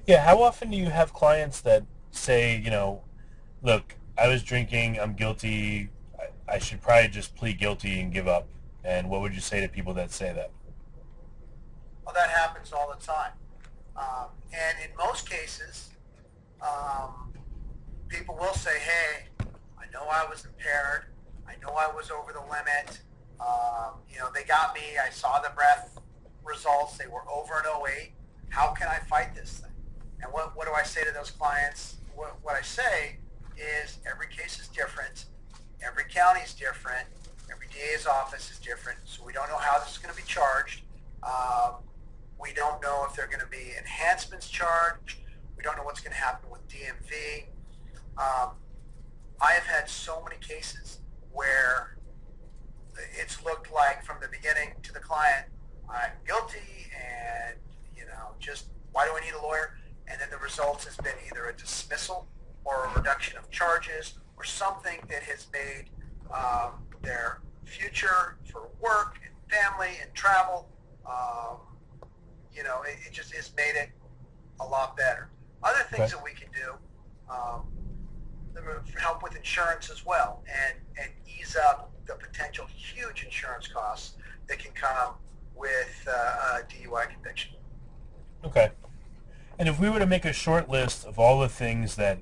Yeah, how often do you have clients that say, look, I was drinking, I'm guilty, I should probably just plead guilty and give up? And what would you say to people that say that? Well, that happens all the time. And in most cases, um, people will say, hey, I know I was impaired. I know I was over the limit. They got me. I saw the breath results. They were over an 08. How can I fight this thing? And what do I say to those clients? What I say is every case is different. Every county is different. Every DA's office is different. So we don't know how this is going to be charged. Um, we don't know if there are going to be enhancements charged. We don't know what's going to happen with DMV. Um, I have had so many cases where it's looked like from the beginning to the client, I'm guilty and, just why do I need a lawyer? And then the results has been either a dismissal or a reduction of charges or something that has made their future for work and family and travel, it just has made it a lot better. Other things Okay. that we can do, um, help with insurance as well and ease up the potential huge insurance costs that can come with a DUI conviction. Okay. And if we were to make a short list of all the things that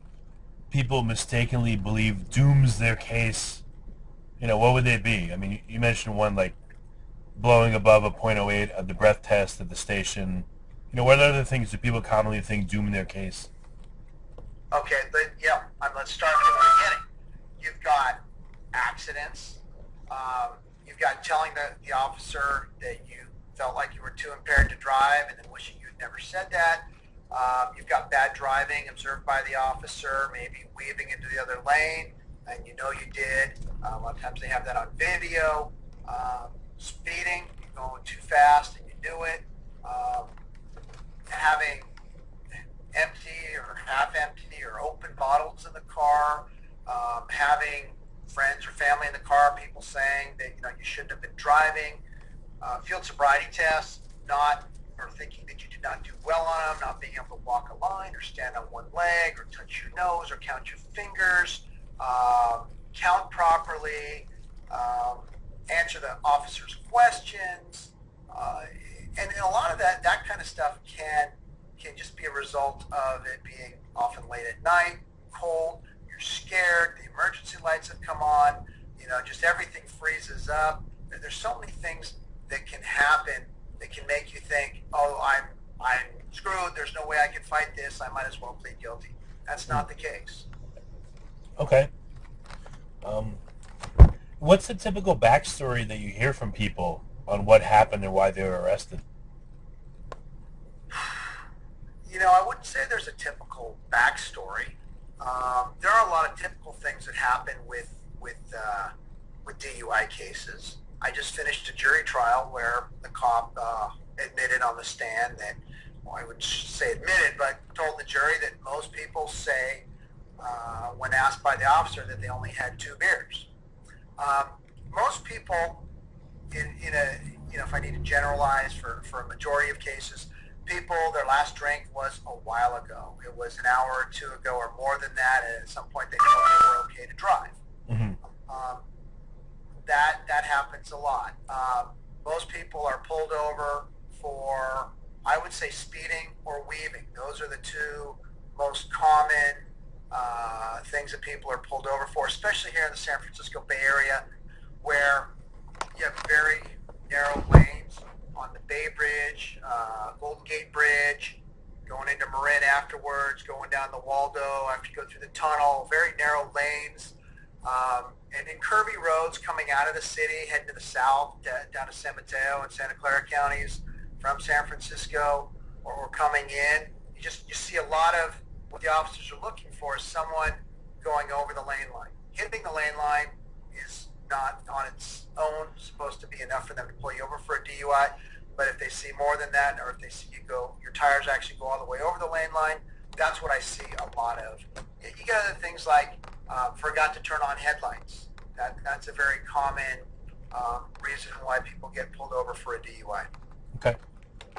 people mistakenly believe dooms their case, what would they be? I mean, you mentioned one like blowing above a point oh 0.08 of the breath test at the station. What other things do people commonly think doom their case? Okay, let's start from the beginning. You've got accidents. You've got telling the officer that you felt like you were too impaired to drive and then wishing you had never said that. You've got bad driving observed by the officer, maybe weaving into the other lane, and you know you did. A lot of times they have that on video. Speeding, you're going too fast and you knew it. Having empty or half empty or open bottles in the car, having friends or family in the car, people saying that you shouldn't have been driving, field sobriety tests, not or thinking that you did not do well on them, not being able to walk a line or stand on one leg or touch your nose or count your fingers, count properly, um, answer the officer's questions, and a lot of that kind of stuff can just be a result of it being often late at night, cold, you're scared, the emergency lights have come on, just everything freezes up. There's so many things that can happen that can make you think, oh, I'm screwed. There's no way I can fight this. I might as well plead guilty. That's Hmm. not the case. Okay. Um, what's the typical backstory that you hear from people on what happened and why they were arrested? I wouldn't say there's a typical backstory. There are a lot of typical things that happen with DUI cases. I just finished a jury trial where the cop admitted on the stand that, well, I would say admitted, but told the jury that most people say when asked by the officer that they only had 2 beers. Um, Most people, in a if I need to generalize for a majority of cases, people their last drink was a while ago. It was an hour or two ago or more than that. And at some point, they felt they were okay to drive. Hmm. Um, that happens a lot. Most people are pulled over for, I would say, speeding or weaving. Those are the two most common things that people are pulled over for, especially here in the San Francisco Bay Area, where you have very narrow lanes on the Bay Bridge, Golden Gate Bridge, going into Marin afterwards, going down the Waldo after you go through the tunnel, very narrow lanes. And in curvy roads coming out of the city, heading to the south, down to San Mateo and Santa Clara counties from San Francisco, or coming in, you see a lot of what the officers are looking for is someone going over the lane line. Hitting the lane line is not on its own supposed to be enough for them to pull you over for a DUI. But if they see more than that, or if they see your tires actually go all the way over the lane line, that's what I see a lot of. You got other things like forgot to turn on headlights. That's a very common reason why people get pulled over for a DUI. Okay.